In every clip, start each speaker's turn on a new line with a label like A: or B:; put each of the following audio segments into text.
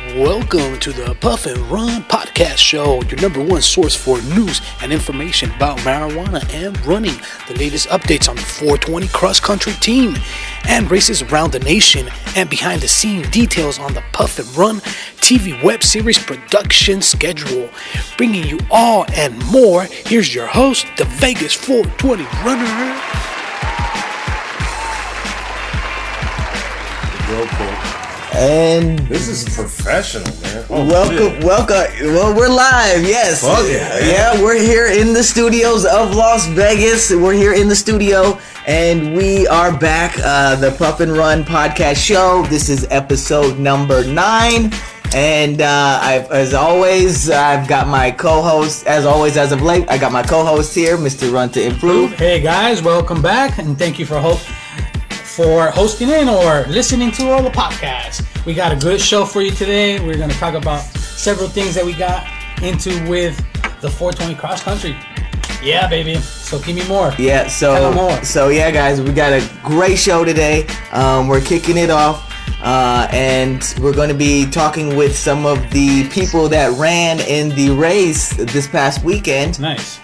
A: Welcome to the Puff and Run Podcast Show, your number one source for news and information about marijuana and running, the latest updates on the 420 cross-country team, and races around the nation, and behind-the-scene details on the Puff and Run TV web series production schedule. Bringing you all and more, here's your host, the Vegas 420 runner.
B: And
C: this is professional, man.
B: welcome. Well, we're live. Yes.
C: Fuck yeah.
B: Yeah, we're here in the studios of Las Vegas. We're here in the studio, and we are back. The Puff and Run Podcast Show. This is episode number 9. And as always, I've got my co-host. As always, as of late, I got my co-host here, Mr. Run to Improve.
A: Hey guys, welcome back, and thank you for hosting in or listening to all the podcasts. We got a good show for you today. We're going to talk about several things that we got into with the 420 cross country. Yeah, baby. So give me more.
B: Yeah, so yeah, guys, we got a great show today. We're kicking it off. And we're going to be talking with some of the people that ran in the race this past weekend.
A: Nice.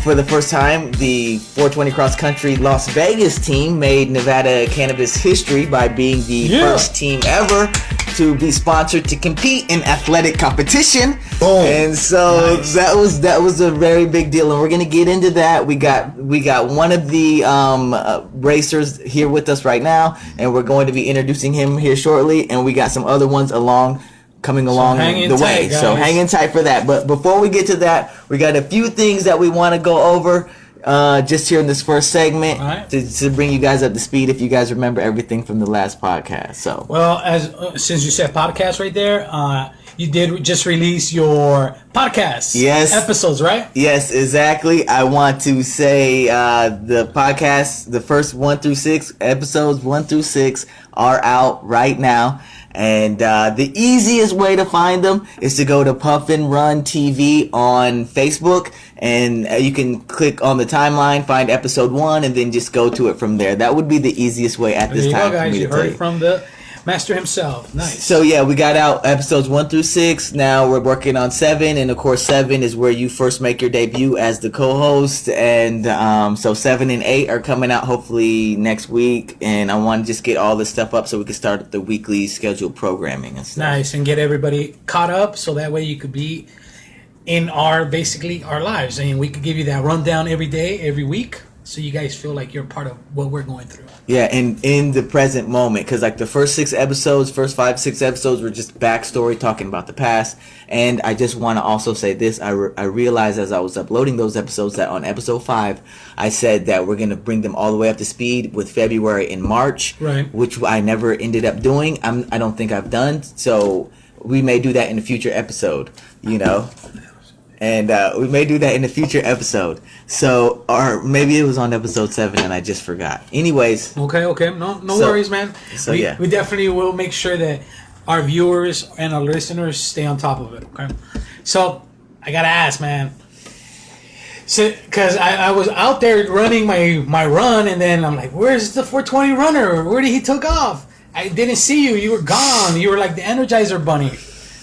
B: For the first time, the 420 Cross Country Las Vegas team made Nevada cannabis history by being the first team ever to be sponsored to compete in athletic competition.
C: Boom.
B: And so that was a very big deal, and we're gonna get into that. We got one of the racers here with us right now, and we're going to be introducing him here shortly. And we got some other ones coming along the way.
A: Guys.
B: So hang in tight for that. But before we get to that, we got a few things that we want to go over just here in this first segment to bring you guys up to speed if you guys remember everything from the last podcast. So
A: since you said podcast right there, you did just release your podcast episodes, right?
B: Yes, exactly. I want to say the podcast, the first 1 through 6 episodes, 1 through 6 are out right now. And the easiest way to find them is to go to Puff and Run TV on Facebook, and you can click on the timeline, find episode 1, and then just go to it from there. That would be the easiest way at this time.
A: There you go, guys. You heard it from the master himself. Nice.
B: So yeah, we got out episodes 1 through 6. Now we're working on 7, and of course 7 is where you first make your debut as the co-host. And so 7 and 8 are coming out hopefully next week. And I want to just get all this stuff up so we can start the weekly scheduled programming and stuff.
A: Nice, and get everybody caught up so that way you could be in our lives, and we could give you that rundown every day, every week. So you guys feel like you're part of what we're going through.
B: Yeah, and in the present moment, because like the first 6 episodes, first 5-6 episodes were just backstory talking about the past. And I just want to also say this: I realized as I was uploading those episodes that on episode 5, I said that we're gonna bring them all the way up to speed with February and March,
A: right?
B: Which I never ended up doing. I don't think I've done. So we may do that in a future episode, you know. And we may do that in a future episode. So, or maybe it was on episode 7 and I just forgot. Anyways.
A: Okay. No worries, man.
B: So
A: we definitely will make sure that our viewers and our listeners stay on top of it. Okay. So I gotta ask, man. So, cause I was out there running my run, and then I'm like, where's the 420 runner? Where did he took off? I didn't see you. You were gone. You were like the Energizer Bunny.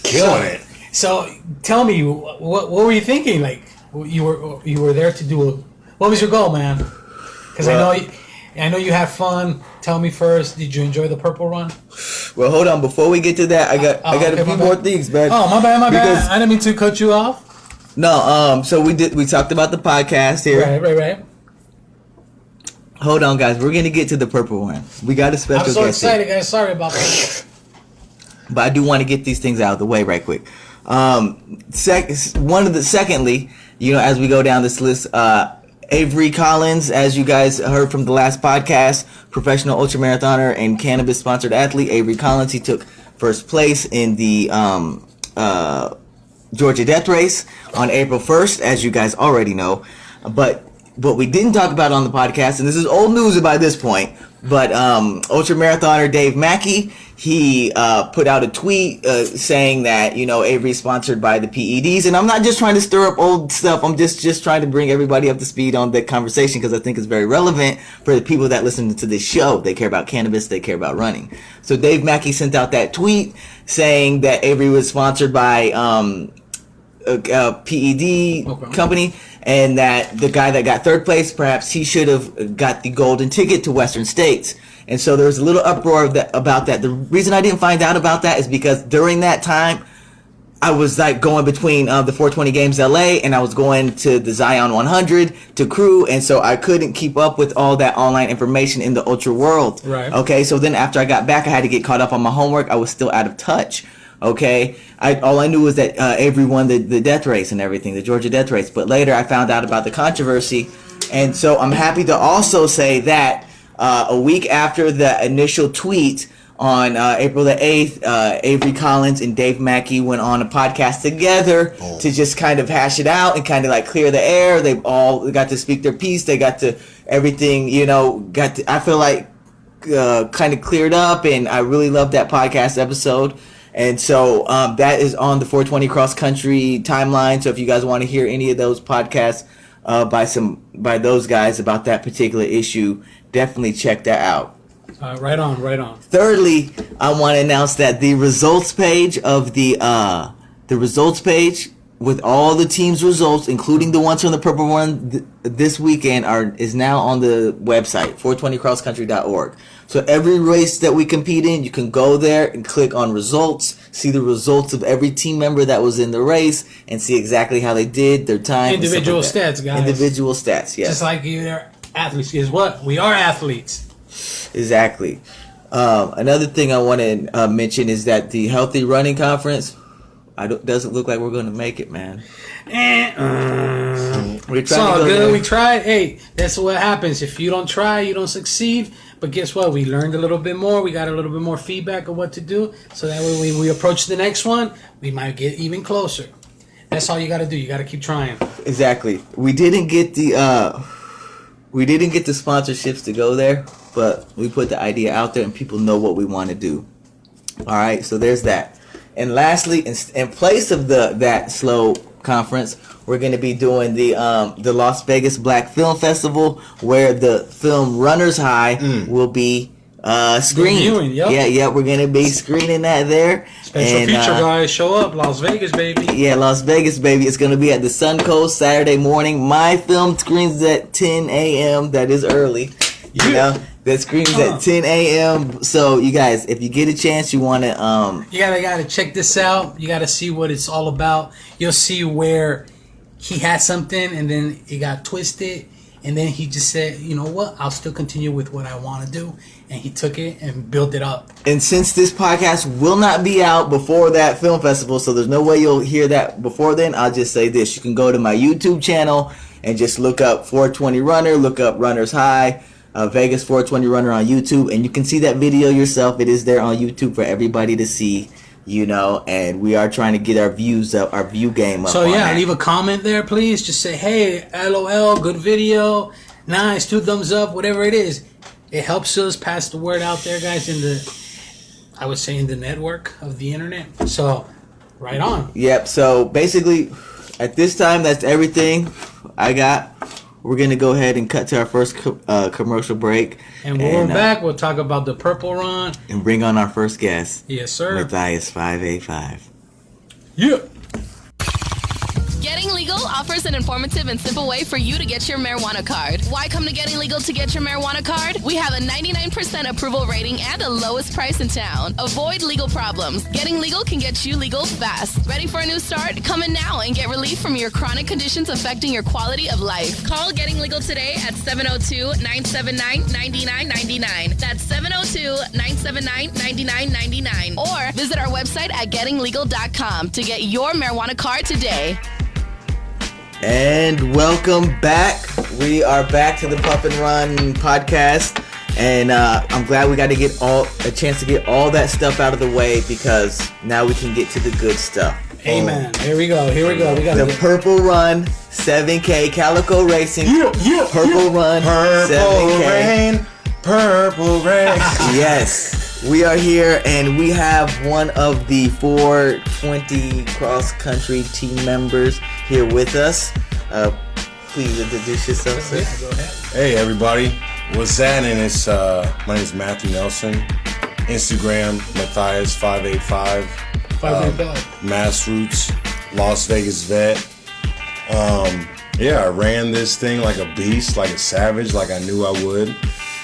C: Killing it.
A: So tell me, what were you thinking? Like you were there to do what was your goal, man? Because I know you had fun. Tell me first, did you enjoy the purple run?
B: Well, hold on. Before we get to that, I got a few more things, man.
A: Oh, my bad. I didn't mean to cut you off.
B: No, so we talked about the podcast here.
A: Right.
B: Hold on, guys. We're gonna get to the purple one. We got a special guest.
A: I'm so excited, guys. Sorry about that.
B: But I do want to get these things out of the way right quick. Secondly, you know, as we go down this list, Avery Collins, as you guys heard from the last podcast, professional ultramarathoner and cannabis sponsored athlete, Avery Collins, he took first place in the Georgia Death Race on April 1st, as you guys already know. But what we didn't talk about on the podcast, and this is old news by this point, But ultra marathoner Dave Mackey, he put out a tweet saying that, you know, Avery's sponsored by the PEDs. And I'm not just trying to stir up old stuff. I'm just trying to bring everybody up to speed on the conversation because I think it's very relevant for the people that listen to this show. They care about cannabis. They care about running. So Dave Mackey sent out that tweet saying that Avery was sponsored by a PED company, and that the guy that got third place, perhaps he should have got the golden ticket to Western States. And so there was a little uproar about that. The reason I didn't find out about that is because during that time, I was like going between the 420 Games LA and I was going to the Zion 100 to crew, and so I couldn't keep up with all that online information in the ultra world.
A: Right.
B: Okay, so then after I got back, I had to get caught up on my homework. I was still out of touch. Okay, all I knew was that Avery won the death race and everything, the Georgia death race. But later I found out about the controversy, and so I'm happy to also say that a week after the initial tweet on April the 8th, Avery Collins and Dave Mackey went on a podcast together to just kind of hash it out and kind of like clear the air. They all got to speak their piece. They got to everything, you know, I feel like kind of cleared up, and I really loved that podcast episode. And so that is on the 420 Cross Country timeline. So if you guys want to hear any of those podcasts by those guys about that particular issue, definitely check that out.
A: Right on.
B: Thirdly, I want to announce that the results page of the results page with all the teams' results, including the ones from the Purple Run this weekend, is now on the website 420crosscountry.org. So every race that we compete in, you can go there and click on results, see the results of every team member that was in the race, and see exactly how they did, their time.
A: Individual stats, guys.
B: Individual stats, yes.
A: Just like you're athletes. Guess what? We are athletes.
B: Exactly. Another thing I want to mention is that the Healthy Running Conference, doesn't look like we're going to make it, man.
A: It's all good. We tried. Hey, that's what happens. If you don't try, you don't succeed. But guess what? We learned a little bit more. We got a little bit more feedback of what to do. So that way when we approach the next one, we might get even closer. That's all you got to do. You got to keep trying.
B: Exactly. We didn't get the sponsorships to go there, but we put the idea out there and people know what we want to do. All right, so there's that. And lastly, in place of that slow conference, we're going to be doing the Las Vegas Black Film Festival, where the film Runner's High will be screened.
A: Viewing, yep.
B: Yeah, we're going to be screening that there.
A: Special feature guys, show up, Las Vegas, baby.
B: Yeah, Las Vegas, baby. It's going to be at the Suncoast Saturday morning. My film screens at 10 a.m. That is early. You know, that screens at 10 a.m. So, you guys, if you get a chance, you want to...
A: You gotta check this out. You got to see what it's all about. You'll see where he had something and then it got twisted. And then he just said, you know what? I'll still continue with what I want to do. And he took it and built it up.
B: And since this podcast will not be out before that film festival, so there's no way you'll hear that before then, I'll just say this. You can go to my YouTube channel and just look up 420 Runner, look up Runner's High, Vegas 420 Runner on YouTube, and you can see that video yourself. It is there on YouTube for everybody to see, you know, and we are trying to get our views up, our view game up.
A: So yeah, leave a comment there, please. Just say, hey, LOL, good video, nice, 2 thumbs up, whatever it is. It helps us pass the word out there, guys, in the network of the internet. So, right on.
B: Yep, so basically, at this time, that's everything I got. We're going to go ahead and cut to our first commercial break.
A: And when we're back, we'll talk about the Purple Run.
B: And bring on our first guest.
A: Yes, sir.
B: Matthias 585.
A: Yeah.
D: Getting Legal offers an informative and simple way for you to get your marijuana card. Why come to Getting Legal to get your marijuana card? We have a 99% approval rating and the lowest price in town. Avoid legal problems. Getting Legal can get you legal fast. Ready for a new start? Come in now and get relief from your chronic conditions affecting your quality of life. Call Getting Legal today at 702-979-9999. That's 702-979-9999. Or visit our website at gettinglegal.com to get your marijuana card today.
B: And welcome back. We are back to the Puff and Run podcast, and I'm glad we got to get a chance to get all that stuff out of the way, because now we can get to the good stuff.
A: Amen. Here we go. We got
B: the Purple Run 7K Calico Racing. Purple Run
C: Purple
B: 7K.
C: Rain. Purple Rain.
B: Yes, we are here, and we have one of the 420 cross country team members here with us. Please introduce yourself, sir.
A: Go ahead.
C: Hey everybody, what's happening? It's my name is Matthew Nelson. Instagram Matthias585.
A: 585.
C: Mass Roots, Las Vegas vet. I ran this thing like a beast, like a savage, like I knew I would.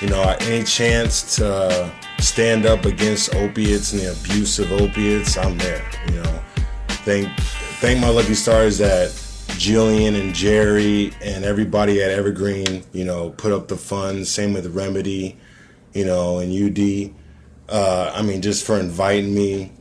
C: You know, any chance to stand up against opiates and the abuse of opiates, I'm there. You know, thank my lucky stars that Jillian and Jerry and everybody at Evergreen, you know, put up the funds. Same with Remedy, you know, and UD. Just for inviting me.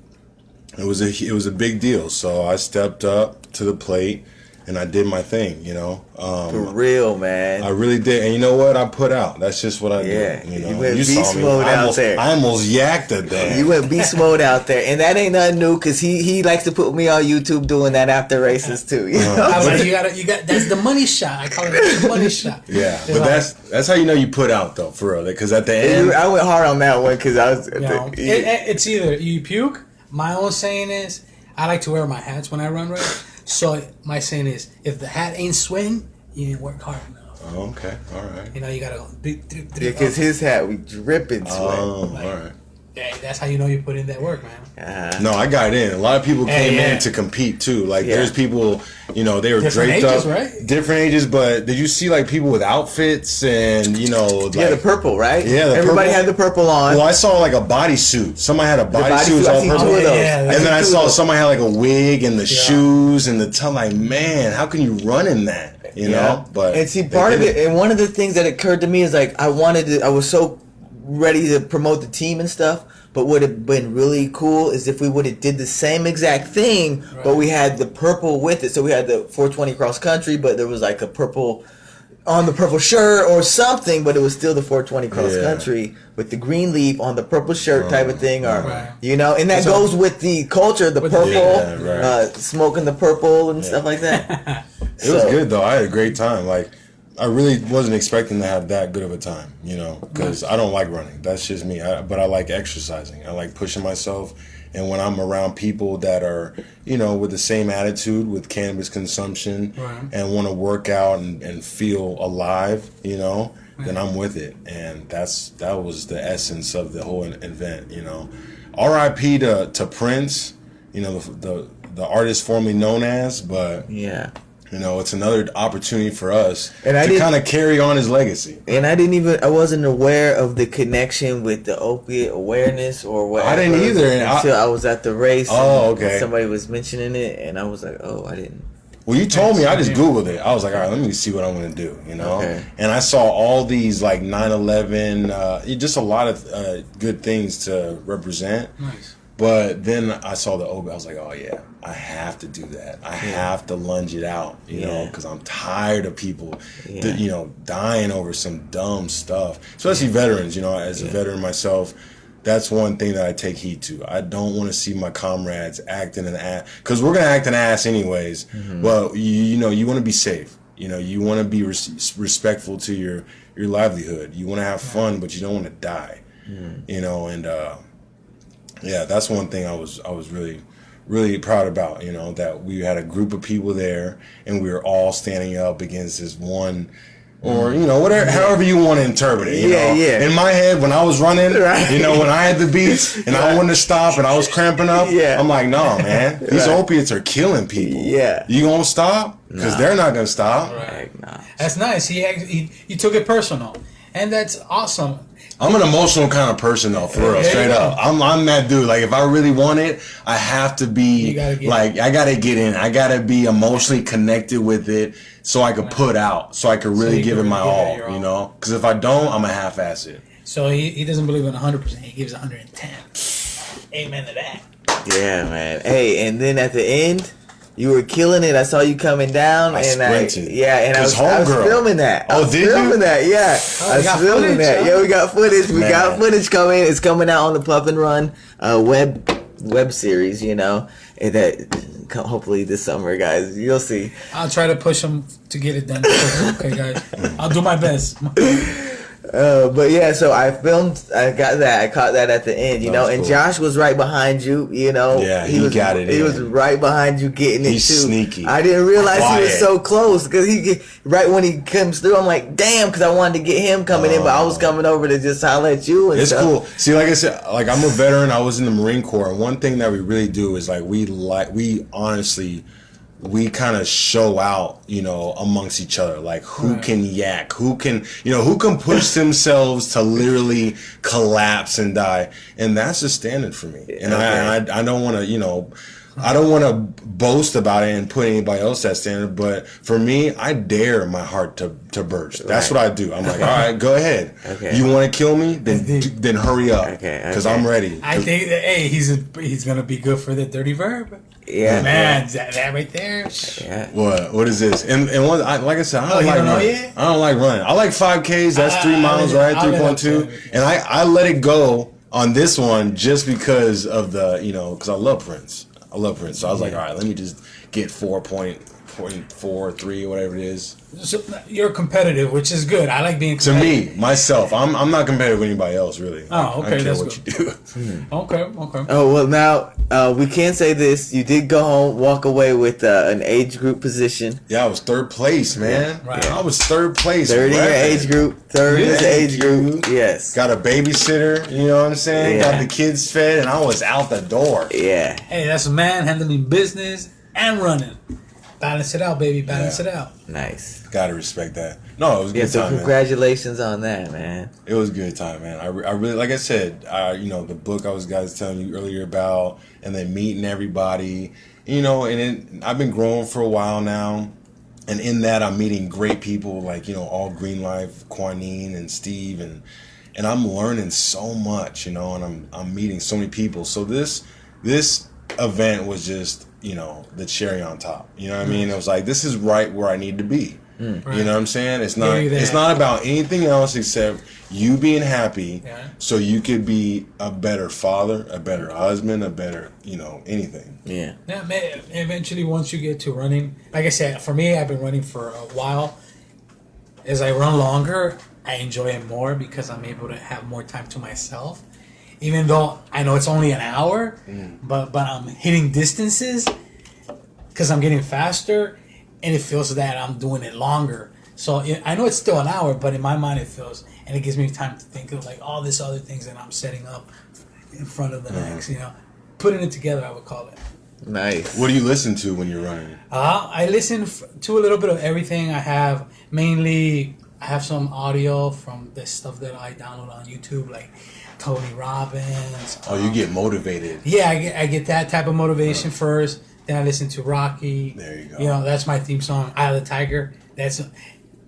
C: It was a big deal. So I stepped up to the plate and I did my thing, you know.
B: For real, man.
C: I really did. And you know what? I put out. That's just what I did. You know,
B: you went beast mode out there.
C: I almost yacked at that.
B: You went beast mode out there, and that ain't nothing new because he likes to put me on YouTube doing that after races too. You know?
A: I was like, you got that's the money shot. I call it the money shot.
C: Yeah, but that's how you know you put out though, for real. Because at the end,
B: I went hard on that one because I was.
A: It's either you puke. My own saying is, I like to wear my hats when I run race. So my saying is, if the hat ain't sweating, you didn't work hard enough.
C: Oh, okay, all right.
A: You know, you gotta go.
B: Because his hat, we dripping sweat.
C: Oh, all right.
A: Yeah, that's how you know you put in that work, man.
C: No, I got in. A lot of people came in to compete too. Like there's people, you know, they were
A: different
C: draped
A: ages,
C: up,
A: right?
C: Different ages. But did you see like people with outfits and you know, like,
B: the purple, right?
C: Yeah,
B: everybody had the purple on.
C: Well, I saw like a bodysuit. Somebody had a bodysuit
B: I
C: all
B: see
C: purple.
B: two of those.
A: Yeah,
C: And then I saw somebody had like a wig and the shoes and the tongue. Like, man, how can you run in that? You know? But
B: and see, part of it, and one of the things that occurred to me is like I was so ready to promote the team and stuff. But what would have been really cool is if we would have did the same exact thing, but we had the purple with it. So we had the 420 cross country, but there was like a purple on the purple shirt or something, but it was still the 420 cross country with the green leaf on the purple shirt type of thing, or you know, and that goes with the culture, the purple, smoking the purple and stuff like that.
C: It was good though. I had a great time. Like, I really wasn't expecting to have that good of a time, you know, because I don't like running. That's just me. But I like exercising. I like pushing myself. And when I'm around people that are, you know, with the same attitude with cannabis consumption and want to work out and feel alive, you know, then I'm with it. And that was the essence of the whole event, you know. R.I.P. to Prince, you know, the artist formerly known as, but you know, it's another opportunity for us to kind of carry on his legacy.
B: And I wasn't aware of the connection with the opiate awareness or what.
C: I didn't either
B: until I was at the race.
C: Oh, okay.
B: Somebody was mentioning it, and I was like, oh, I didn't.
C: Well, you told me. I just Googled it. I was like, all right, let me see what I'm going to do, you know?
B: Okay.
C: And I saw all these, like, 9/11, just a lot of good things to represent.
A: Nice.
C: But then I saw the opiate. I was like, oh, yeah, I have to do that. I have to lunge it out, you know, because I'm tired of people, you know, dying over some dumb stuff, especially veterans, you know, as a veteran myself. That's one thing that I take heed to. I don't want to see my comrades acting an ass, because we're going to act an ass anyways. But, you know, you want to be safe. You know, you want to be respectful to your livelihood. You want to have fun, but you don't want to die, you know, and that's one thing I was really, really proud about, you know, that we had a group of people there and we were all standing up against this one, or, you know, whatever, however you want to interpret it, you know. In my head, when I was running, you know, when I had the beats and I wanted to stop and I was cramping up, I'm like, no, man, these opiates are killing people. You gonna stop? Because they're not gonna stop.
A: That's nice. He took it personal, and that's awesome.
C: I'm an emotional kind of person though, for real, straight up. I'm that dude. Like, if I really want it, I have to be like, I gotta get in. I gotta be emotionally connected with it, so I could put out, so I could really give it my all, you know. Because if I don't, I'm a half-ass it.
A: So he doesn't believe in 100%. He gives 110. Amen to that.
B: Yeah, man. Hey, and then at the end, you were killing it. I saw you coming down,
C: I
B: and
C: sprinted.
B: I was filming that.
C: Oh, did you?
B: Filming that, yeah. I was filming
A: footage,
B: that.
A: huh?
B: Yeah, we got footage. We got footage coming. It's coming out on the Puff and Run web series. You know, and that hopefully this summer, guys. You'll see.
A: I'll try to push him to get it done. Okay, guys. I'll do my best.
B: But yeah, so I got that. I caught that at the end, you know.
C: was
B: And
C: cool.
B: Josh was right behind you, you know.
C: Yeah, he got it
B: He
C: in.
B: was right behind you getting
C: He's
B: it too.
C: sneaky.
B: I didn't realize he was
C: Quiet.
B: so close because right when he comes through, I'm like, damn, because I wanted to get him coming in, but I was coming over to just holler at you. And
C: It's
B: stuff.
C: cool. See, like I said, like I'm a veteran. I was in the Marine Corps, and one thing that we really do is we honestly. We kind of show out, you know, amongst each other, like who can yak, who can push themselves to literally collapse and die, and that's the standard for me. And I don't want to, you know, I don't want to boast about it and put anybody else that standard, but for me, I dare my heart to burst. That's what I do. I'm like, all right, go ahead.
B: Okay.
C: You want to kill me? Then hurry up, because I'm ready.
A: I think that he's gonna be good for the dirty verb.
B: Yeah,
A: Man, that right there.
B: Yeah.
C: What is this? And one, like I said, I don't
A: you
C: like
A: don't know
C: running.
A: yet?
C: I don't like running. I like 5Ks. That's 3 miles, right?
A: I'll let it
C: 3.2. And I let it go on this one just because of the, you know, because I love Prince. So I was like, all right, let me just get 4.43, whatever it is.
A: So you're competitive, which is good. I like being
C: To
A: competitive.
C: me, myself, I'm not competitive with anybody else, really.
A: Oh, okay,
C: I don't care
A: that's
C: what
A: good.
C: you do.
A: Okay.
B: Oh, well, now we can say this. You did go home, walk away with an age group position.
C: Yeah, I was third place, man.
A: Right.
C: I was third place.
B: Third in your
C: repping.
B: age group. Third in the
C: Thank
B: age group.
C: you.
B: Yes.
C: Got a babysitter, you know what I'm saying?
B: Yeah.
C: Got the kids fed, and I was out the door.
B: Yeah.
A: Hey, that's a man handling business and running. Balance it out, baby. Balance it out.
B: Nice.
C: Gotta respect that. No, it was a
B: Yeah,
C: good
B: so
C: time, man.
B: congratulations on that, man.
C: It was a good time, man. I really, like I said, you know, the book I was telling you earlier about, and then meeting everybody, you know, I've been growing for a while now, and in that I'm meeting great people like, you know, All Green Life, Quanine and Steve, and I'm learning so much, you know, and I'm meeting so many people. So this event was just, you know, the cherry on top. You know what I mean? It was like, this is right where I need to be.
A: Right.
C: You know what I'm saying? It's
A: Give
C: not
A: you that.
C: it's not about anything else except you being happy, so you could be a better father, a better husband, a better, you know, anything.
B: Yeah.
A: Yeah, man, eventually, once you get to running, like I said, for me, I've been running for a while. As I run longer, I enjoy it more because I'm able to have more time to myself. Even though I know it's only an hour, but I'm hitting distances because I'm getting faster, and it feels that I'm doing it longer. So I know it's still an hour, but in my mind it feels, and it gives me time to think of like all these other things that I'm setting up in front of the next, you know. Putting it together, I would call it.
B: Nice.
C: What do you listen to when you're running?
A: I listen to a little bit of everything. I have some audio from the stuff that I download on YouTube, like Tony Robbins.
C: Oh, you get motivated.
A: Yeah, I get that type of motivation first. Then I listen to Rocky.
C: There you go.
A: You know, that's my theme song. Eye of the Tiger. That's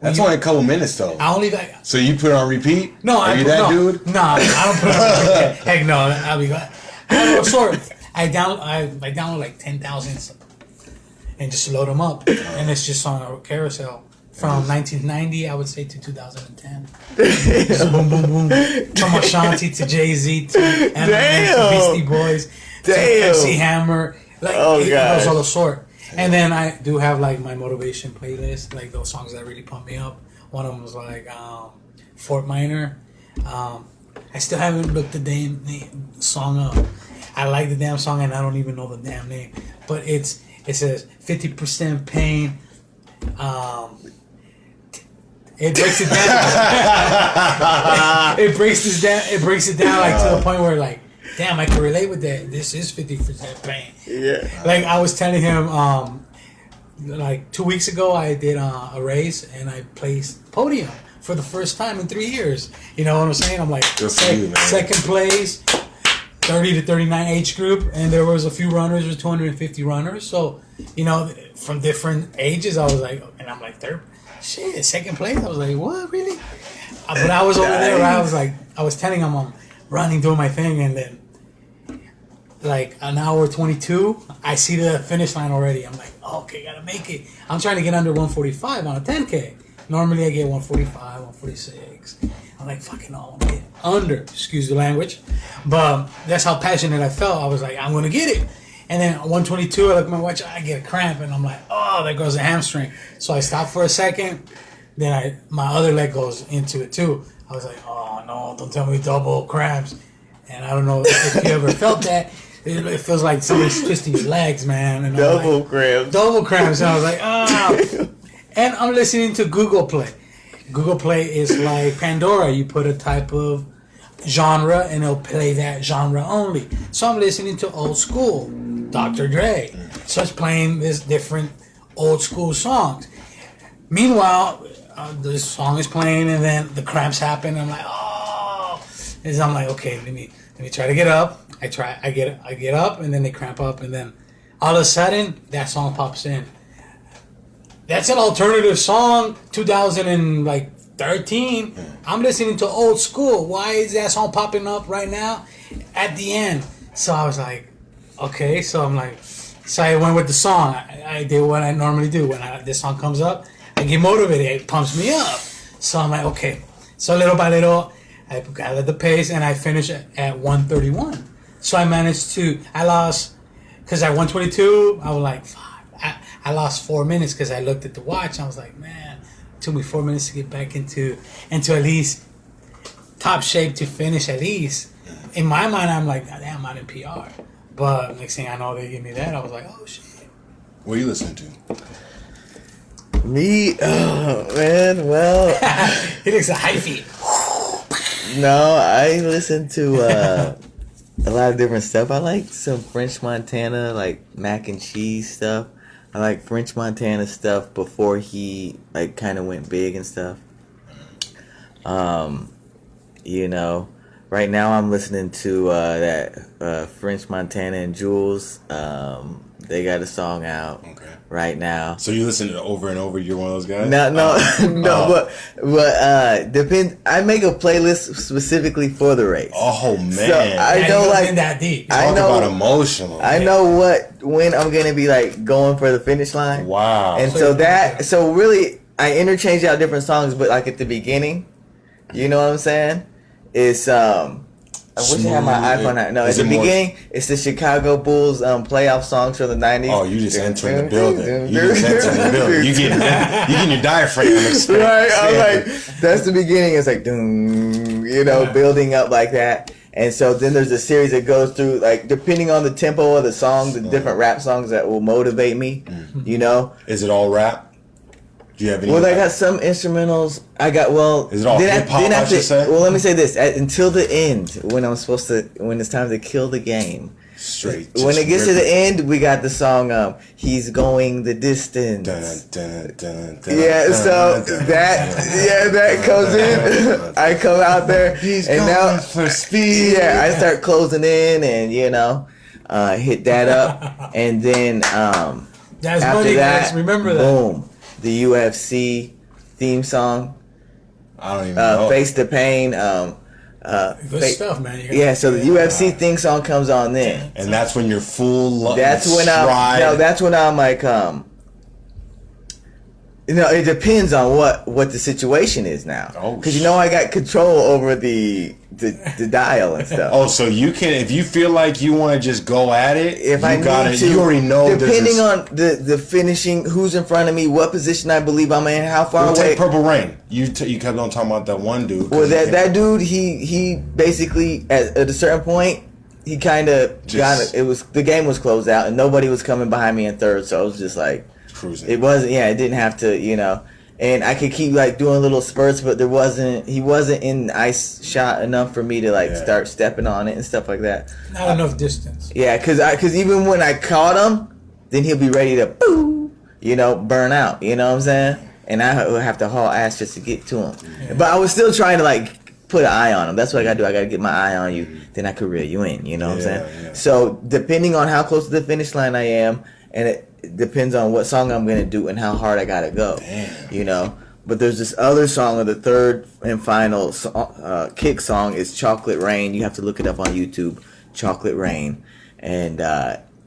C: only a couple minutes though.
A: I only like.
C: So you put it on repeat?
A: No,
C: Are you that dude?
A: No, I don't put it on. Heck no, I'll be. I download like 10,000 and just load them up, and it's just on a carousel from 1990, I would say, to 2010. Just boom, boom, boom. From Ashanti to Jay-Z to Eminem to Beastie Boys to MC Hammer. Like, it goes all the sort. And then I do have like my motivation playlist, like those songs that really pump me up. One of them was like Fort Minor. I still haven't looked the damn song up. I like the damn song and I don't even know the damn name. But it says 50% pain. It breaks it down. It breaks it down like to the point where like, damn, I can relate with that. This is 50% pain.
B: Yeah.
A: Like I was telling him, like 2 weeks ago, I did a race and I placed podium for the first time in 3 years. You know what I'm saying? I'm like second place, 30 to 39 age group, and there was a few runners, there was 250 runners. So, you know, from different ages, I was like, and I'm like second place. I was like, what, really? But I was over there. I was telling him I'm running, doing my thing, and then like an hour 22, I see the finish line already. I'm like, okay, gotta make it. I'm trying to get under 145 on a 10K. Normally I get 145, 146. I'm like, fucking no, I want to get under, excuse the language. But that's how passionate I felt. I was like, I'm gonna get it. And then 122, I look at my watch, I get a cramp, and I'm like, oh, there goes a hamstring. So I stop for a second. Then my other leg goes into it too. I was like, oh no, don't tell me double cramps. And I don't know if you ever felt that. It feels like somebody's twisting your legs, man. And
B: Double cramps.
A: Double cramps. And I was like, oh. And I'm listening to Google Play. Google Play is like Pandora. You put a type of genre and it'll play that genre only. So I'm listening to old school, Dr. Dre. So it's playing this different old school songs. Meanwhile, this song is playing and then the cramps happen. I'm like, oh. And I'm like, okay, let me try to get up. I get up and then they cramp up and then all of a sudden that song pops in. That's an alternative song, 2013. I'm listening to old school. Why is that song popping up right now at the end? So I was like, okay. So I'm like, so I went with the song. I did what I normally do. When this song comes up, I get motivated. It pumps me up. So I'm like, okay. So little by little, I got at the pace and I finished at 131. So I lost, because at 122, I was like, fuck. I lost 4 minutes because I looked at the watch. I was like, man, it took me 4 minutes to get back into at least top shape to finish at least. In my mind, I'm like, damn, I'm not in PR. But next thing I know, they give me that. I was like, oh, shit.
C: What are you listening to?
B: Me? Oh, man, well.
A: He looks like hyphy.
B: No, I listen to a lot of different stuff. I like some French Montana, like mac and cheese stuff. I like French Montana stuff before he like kind of went big and stuff. You know, right now I'm listening to that French Montana and Jules. They got a song out right now.
C: So you listen to it over and over? You're one of those guys?
B: No, but depends. I make a playlist specifically for the race.
C: Oh man,
B: so I know like
A: that deep.
C: Talk about emotional.
B: I know when I'm gonna be like going for the finish line.
C: Wow.
B: And so really I interchange out different songs, but like at the beginning, you know what I'm saying? It's I wish I had my iPhone out. No, at the beginning, it's the Chicago Bulls playoff songs from the 90s.
C: Oh, you just entering the building. You getting your diaphragm expanded.
B: Right, I'm like, that's the beginning. It's like, building up like that. And so then there's a series that goes through, like, depending on the tempo of the song, the different rap songs that will motivate me, you know?
C: Is it all rap? Do you have any?
B: Well, I got some instrumentals.
C: Is it all hip hop? I should say.
B: Well, let me say this: until the end, when it's time to kill the game.
C: Straight.
B: When it gets to the end, we got the song "He's Going the Distance." That comes in. I come out there,
C: He's
B: and
C: going
B: now
C: for speed.
B: Yeah, I start closing in, and hit that up, and then
A: That's
B: after
A: funny,
B: that,
A: guys. Remember that.
B: boom, the UFC theme song.
C: I don't even know.
B: Face the Pain.
A: Good stuff, man.
B: So the UFC theme song comes on then.
C: And that's when you're full.
B: That's when I'm like, it depends on what the situation is now. Because I got control over the dial and stuff.
C: Oh, so you can, if you feel like you want to just go at it,
B: if I need to,
C: you already know.
B: Depending on the finishing, who's in front of me, what position I believe I'm in, how far away.
C: Take Purple Rain. You kept on talking about that one dude.
B: Well, that dude, he basically at a certain point, he kind of got it. The game was closed out and nobody was coming behind me in third, so I was just like.
C: Cruising.
B: It wasn't. Yeah, it didn't have to. And I could keep like doing little spurts, but he wasn't in ice shot enough for me to start stepping on it and stuff like that.
A: Not enough distance.
B: Yeah, because even when I caught him, then he'll be ready to burn out. You know what I'm saying? And I would have to haul ass just to get to him. Yeah. But I was still trying to put an eye on him. That's what I gotta do. I gotta get my eye on you. Then I could reel you in. You know what I'm saying? Yeah. So depending on how close to the finish line I am, and it depends on what song I'm gonna do and how hard I gotta go. Damn. But there's this other song, the third and final kick song is Chocolate Rain. You have to look it up on YouTube, Chocolate Rain, and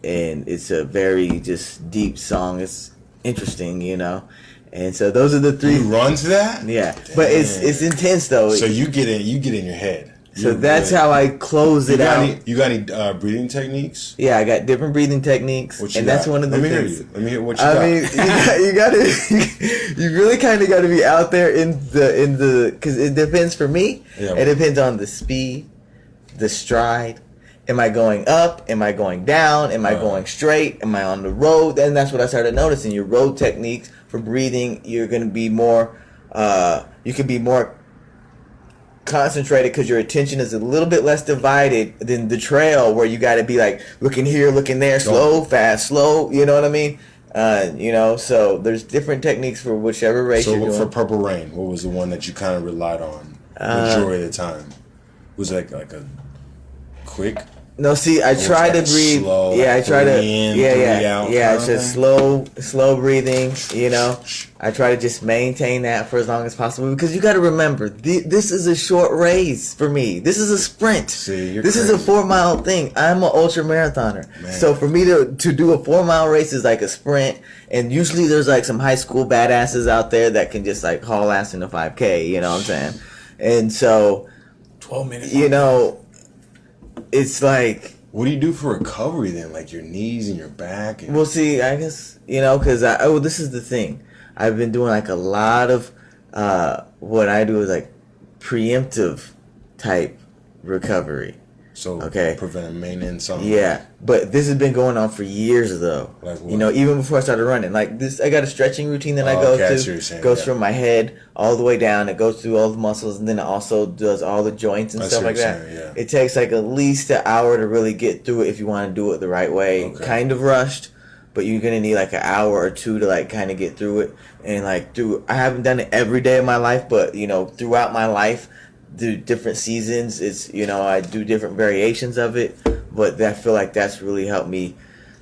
B: it's a very just deep song. It's interesting, And so those are the three.
C: You run to that?
B: Yeah. Damn. But it's intense though.
C: So you get in your head.
B: So that's how I close it out.
C: You got any breathing techniques?
B: Yeah, I got different breathing techniques, and that's one of the things.
C: Let me hear what you got.
B: I mean, you gotta, you really kind of got to be out there in the, because it depends for me.
C: Yeah,
B: it depends on the speed, the stride. Am I going up? Am I going down? Am I going straight? Am I on the road? And that's what I started noticing. Your road techniques for breathing, you're going to be more, you can be more concentrated because your attention is a little bit less divided than the trail where you got to be like looking here, looking there, slow, fast, slow. You know what I mean? So there's different techniques for whichever race you're doing.
C: So for Purple Rain, what was the one that you kind of relied on majority of the time? Was it like a quick?
B: No, see, I try to breathe.
C: Slow,
B: I try to.
C: Out
B: It's just slow breathing. I try to just maintain that for as long as possible because you got to remember, this is a short race for me. This is a sprint.
C: See,
B: this is a 4-mile thing. I'm an ultra marathoner, so for me to do a 4-mile race is like a sprint. And usually there's like some high school badasses out there that can just like haul ass in the 5K. You know what I'm saying? And so,
A: 12 minutes.
B: It's like,
C: what do you do for recovery then? Like your knees and your back?
B: Well, see, I guess, because this is the thing. I've been doing like a lot of what I do is like preemptive type recovery.
C: So preventive maintenance. Something.
B: Yeah, but this has been going on for years though.
C: Like what?
B: Even before I started running. Like this, I got a stretching routine that I go to. Goes from my head all the way down. It goes through all the muscles, and then it also does all the joints and stuff like that.
C: Yeah.
B: It takes like at least an hour to really get through it if you want to do it the right way.
C: Okay.
B: Kind of rushed, but you're gonna need like an hour or two to like kind of get through it. And I haven't done it every day of my life, but throughout my life. Do different seasons. It's I do different variations of it, but I feel like that's really helped me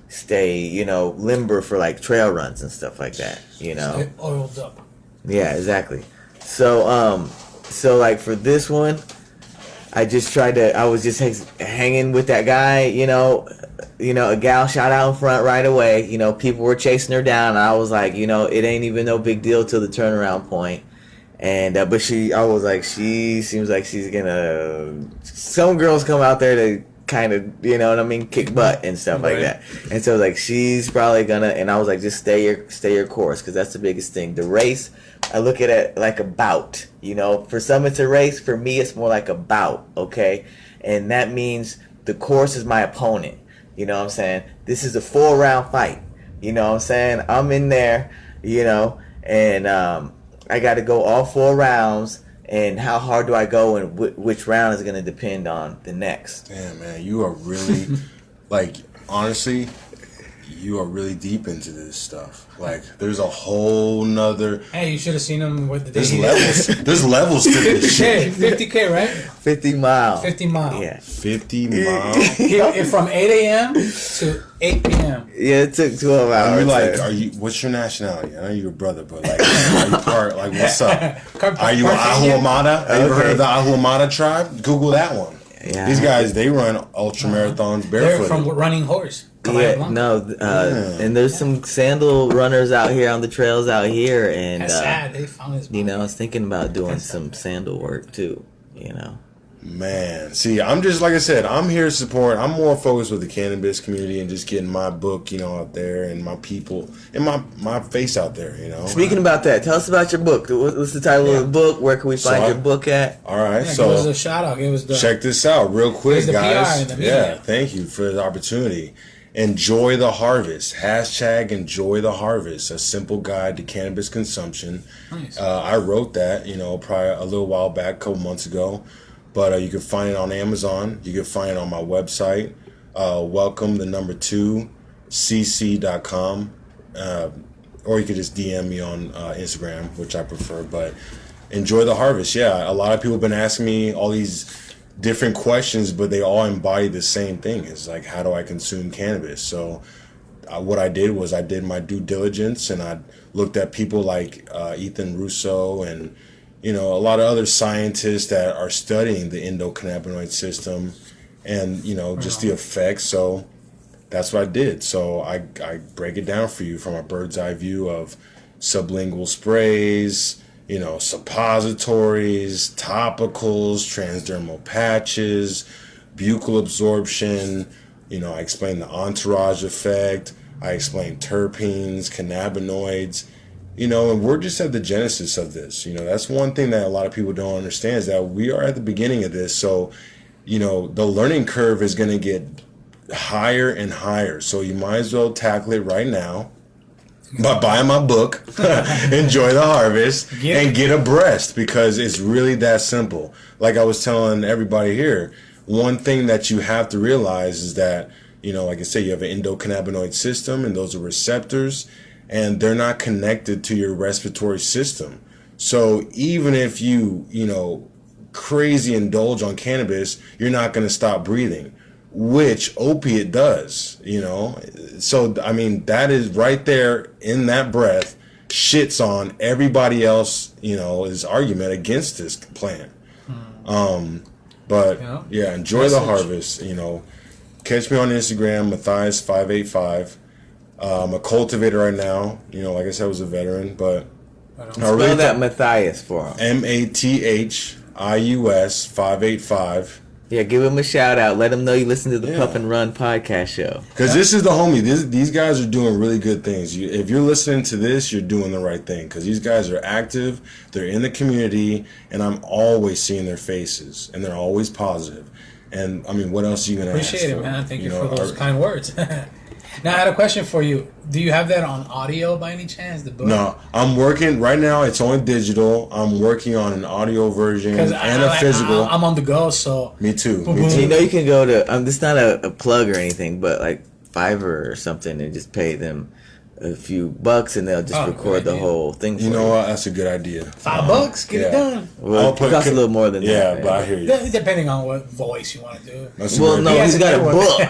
B: stay limber for like trail runs and stuff like that.
A: Stay oiled up.
B: Yeah, exactly. So like for this one, I just I was just hanging with that guy. A gal shot out in front right away. People were chasing her down. And I was like, it ain't even no big deal till the turnaround point. And but I was like, she seems like she's gonna. Some girls come out there to kind of, kick butt and stuff like that. And so like she's probably gonna. And I was like, just stay your course because that's the biggest thing. The race, I look at it like a bout. For some it's a race. For me, it's more like a bout. Okay, and that means the course is my opponent. You know what I'm saying? This is a 4-round fight. You know what I'm saying? I'm in there. And I got to go all 4 rounds, and how hard do I go, and which round is going to depend on the next.
C: Damn, man, you are really, honestly, you are really deep into this stuff. Like, there's a whole nother.
A: Hey, you should have seen him with the.
C: There's levels to this shit.
A: 50K, right?
B: 50 miles.
A: 50 miles.
B: Yeah.
C: 50 miles.
A: From 8 a.m. to 8 p.m.
B: Yeah, it took 12 hours.
C: What's your nationality? I know you're a brother, but are you part, what's up? Are you an Ahu Amada? Have you ever heard of the Ahu Amada tribe? Google that one. Yeah. These guys, they run ultra marathons barefooted.
A: They're from Running Horse.
B: Yeah, and there's some sandal runners out here on the trails out here, and
A: that's sad. They found his body.
B: I was thinking about doing some sandal work too.
C: Man, see, I'm just like I said, I'm here to support. I'm more focused with the cannabis community and just getting my book, out there, and my people and my face out there.
B: Speaking about that, tell us about your book. What's the title of the book? Where can we find your book at?
C: All right,
A: so give us a shout out.
C: Check this out real quick, guys.
A: PR the
C: thank you for the opportunity. Enjoy the harvest. # enjoy the harvest. A simple guide to cannabis consumption.
A: Nice.
C: I wrote that, probably a little while back, a couple months ago. But you can find it on Amazon. You can find it on my website. Welcome, 2cc.com. Or you could just DM me on Instagram, which I prefer. But enjoy the harvest. Yeah, a lot of people have been asking me all these different questions, but they all embody the same thing. It's like, how do I consume cannabis? So what I did was I did my due diligence, and I looked at people like Ethan Russo and a lot of other scientists that are studying the endocannabinoid system and just the effects. So that's what I did. So I break it down for you from a bird's eye view of sublingual sprays, suppositories, topicals, transdermal patches, buccal absorption. I explained the entourage effect. I explained terpenes, cannabinoids. And we're just at the genesis of this. That's one thing that a lot of people don't understand, is that we are at the beginning of this. So, the learning curve is going to get higher and higher. So you might as well tackle it right now by buying my book, Enjoy the Harvest, and get abreast, because it's really that simple. Like I was telling everybody here, one thing that you have to realize is that, like I say, you have an endocannabinoid system, and those are receptors, and they're not connected to your respiratory system. So even if you, crazy indulge on cannabis, you're not going to stop breathing, which opiate does, So, that is right there in that breath, shits on everybody else, his argument against this plant. But yeah, enjoy the harvest, Catch me on Instagram, Matthias585. I'm a cultivator right now. Like I said, I was a veteran, but
B: spell that Matthias for him.
C: Mathius 585.
B: Yeah, give him a shout out. Let him know you listen to the Puff and Run podcast show.
C: Because this is the homie. These guys are doing really good things. If you're listening to this, you're doing the right thing. Because these guys are active. They're in the community. And I'm always seeing their faces. And they're always positive. And, what else are you going to ask for?
A: Appreciate it, man. Thank you for those kind words. Now, I had a question for you. Do you have that on audio by any chance, the book?
C: No, I'm working right now. It's only digital. I'm working on an audio version and a physical.
A: I'm on the go, so
C: me too.
B: You can go to. This is not a plug or anything, but like Fiverr or something, and just pay them a few bucks, and they'll just record the whole thing. For
C: you know what? That's a good idea.
A: $5, get it done.
B: Well, it costs a little more than that.
C: Yeah, but I hear you.
A: Depending on what voice you want to do.
B: Well, no, he's got a book.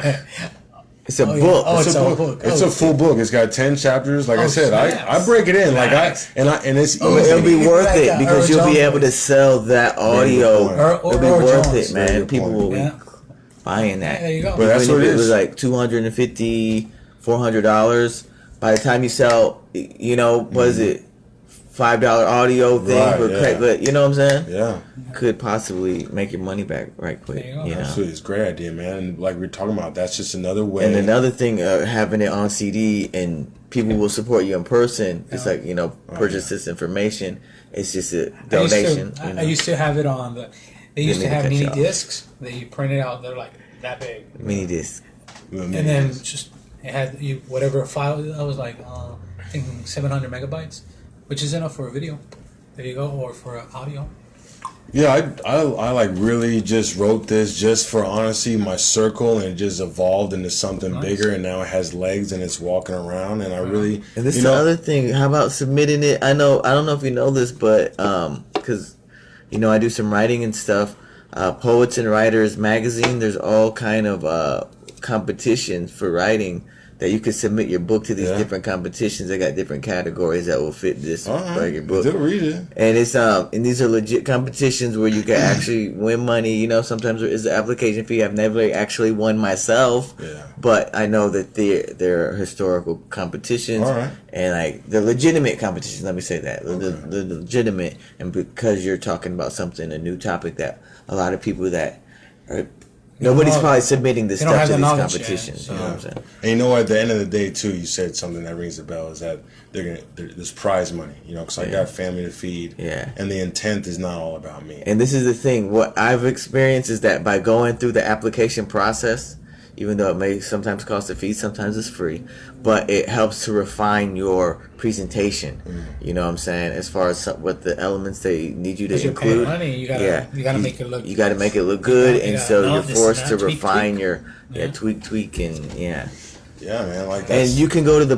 B: It's a book.
C: It's a book. It's a full book. It's got 10 chapters. Like I said, I break it in.
A: Nice.
C: And it's easy.
B: It'll be worth it because you'll be able to sell that audio. It'll be worth it, man. People will be buying that.
A: There you go.
C: But that's what it is.
B: It was like $250, $400. By the time you sell, what is it? $5 audio thing, but you know what I'm saying?
C: Yeah,
B: could possibly make your money back right quick.
C: Absolutely, it's a great idea, man. And like we're talking about, that's just another way.
B: And another thing, having it on CD and people will support you in person. It's like purchase this information. It's just a donation.
A: I used to have it on the. They used to have mini discs that you printed out. They're like that big.
B: Mini disc.
A: And then just it had whatever file. I was like, I think 700 megabytes. Which is enough for a video. There you go, or for audio.
C: Yeah, I like really just wrote this just for honestly my circle, and it just evolved into something bigger, and now it has legs and it's walking around, and I really.
B: And this is the other thing. How about submitting it? I don't know if you know this, but because I do some writing and stuff. Poets and Writers magazine. There's all kind of competitions for writing. That you can submit your book to these different competitions. They got different categories that will fit this your book.
C: Read it.
B: And it's and these are legit competitions where you can actually win money. Sometimes there is an application fee. I've never actually won myself, but I know that they're historical competitions and like the legitimate competitions. Let me say that the legitimate, and because you're talking about something, a new topic that a lot of people that are. Nobody's probably submitting this stuff to these competitions. You know what I'm saying?
C: And at the end of the day, too, you said something that rings a bell, is that there's prize money, because I got family to feed.
B: Yeah.
C: And the intent is not all about me.
B: And this is the thing. What I've experienced is that by going through the application process, even though it may sometimes cost a fee, sometimes it's free, but it helps to refine your presentation. You know what I'm saying? As far as what the elements they need you to include.
A: Money, you gotta make it look.
B: You got to make it look good, and so you're forced to refine your tweak and
C: Yeah, man, like that.
B: And you can go to the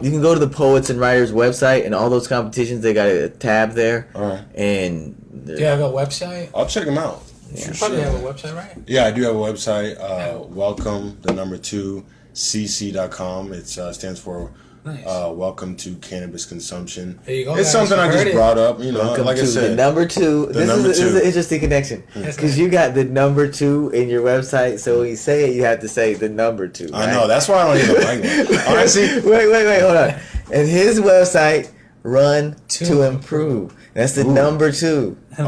B: you can go to the Poets and Writers website, and all those competitions, they got a tab there.
C: All right.
B: And
A: do you have a website?
C: I'll check them out.
A: You probably have a website, right?
C: Yeah, I do have a website. Welcome, the number 2, cc.com. It stands for Welcome to Cannabis Consumption.
A: There you go.
C: It's something I just brought up.
B: Welcome
C: like I said,
B: the number 2. This is an interesting connection because you got the number 2 in your website. So when you say it, you have to say the number 2. Right?
C: I know. That's why I don't even like it. Honestly,
B: wait, hold on. And his website, run to improve. That's the number 2.
C: Oh,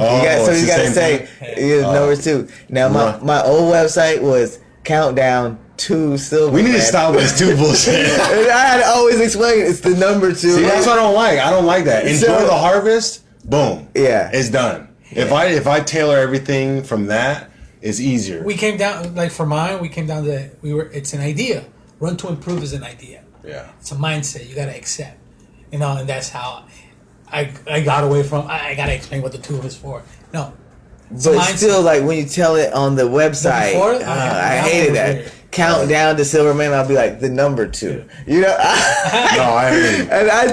B: So
C: it's
B: you
C: the
B: got to
C: same
B: say
C: thing?
B: number 2. Now my old website was countdown to silver.
C: We need to
B: man.
C: stop this too bullshit.
B: And I had to always explain it's the number 2.
C: See, that's what I don't like. I don't like that. Enjoy
B: So-
C: the harvest. Boom.
B: Yeah.
C: It's done. If I tailor everything from that, it's easier.
A: We came down, like for mine, we came down to, it's an idea. Run to improve is an idea.
C: Yeah.
A: It's a mindset you got to accept. You know, and that's how I got away from, I got to explain what the 2 is for. No. It's a
B: But
A: mindset.
B: still, like when you tell it on the website,
A: before,
B: I
A: I
B: hated
A: was
B: that.
A: weird.
B: Countdown to silver, man. I'll be like the number 2. You know,
C: No, I hate it.
B: and I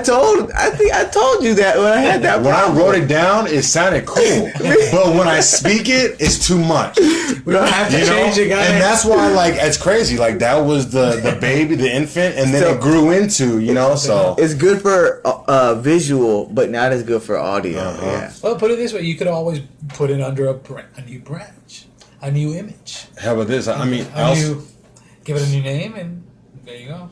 B: think I told you that when I had that.
C: When I
B: problem.
C: wrote it down, it sounded cool. But when I speak it, it's too much.
A: We don't have to
C: You know?
A: change it, guys.
C: And that's why, like, it's crazy. Like, that was the baby, the infant, and then
B: So-
C: it grew into, you know, so.
B: It's good for visual, but not as good for audio. Yeah.
A: Well, put it this way: you could always put it under a new branch, a new image,
C: How about this? I mean,
A: give it a new name, and there you go.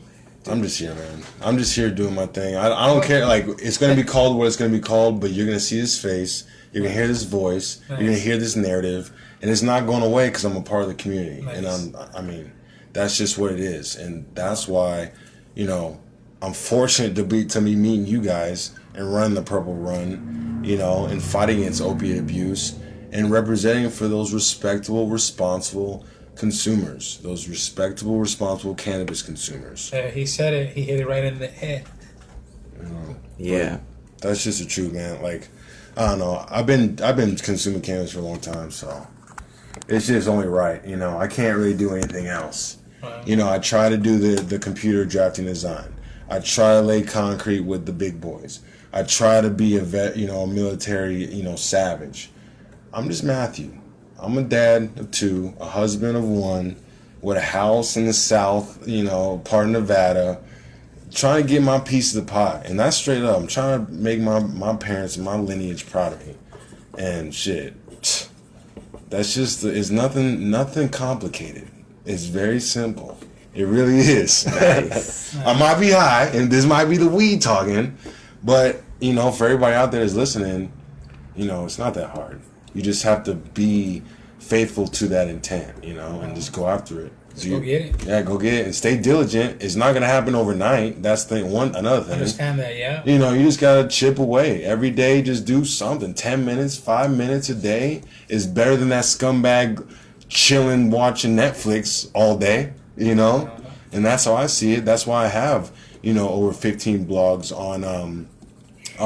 C: I'm just here, man. I'm just here doing my thing. I don't care. Like, it's going to be called what it's going to be called, but you're going to see his face. You're going to hear this voice. You're going to hear this narrative. And it's not going away because I'm a part of the community.
A: Nice.
C: And I mean, that's just what it is. And that's why, you know, I'm fortunate to be meeting you guys and running the Purple Run, you know, and fighting against opiate abuse and representing for those respectable, responsible consumers, those respectable, responsible cannabis consumers.
A: He said it. He hit it right in the head.
B: Yeah.
C: That's just the truth, man. Like, I don't know. I've been consuming cannabis for a long time, so it's just only right. You know, I can't really do anything else.
A: Wow.
C: You know, I try to do the computer drafting design. I try to lay concrete with the big boys. I try to be a vet, you know, a military, you know, savage. I'm just Matthew. I'm a dad of 2, a husband of 1, with a house in the South, you know, part of Nevada, trying to get my piece of the pie. And that's straight up. I'm trying to make my parents and my lineage proud of me. And shit, that's just, it's nothing complicated. It's very simple. It really is. I might be high, and this might be the weed talking, but, you know, for everybody out there that's listening, you know, it's not that hard. You just have to be faithful to that intent, you know, and just go after it.
A: Go get it.
C: Yeah, go get it and stay diligent. It's not gonna happen overnight. That's another thing.
A: Understand that, yeah.
C: You know, you just gotta chip away every day. Just do something. 10 minutes, 5 minutes a day is better than that scumbag chilling watching Netflix all day. You know, and that's how I see it. That's why I have, you know, over 15 blogs on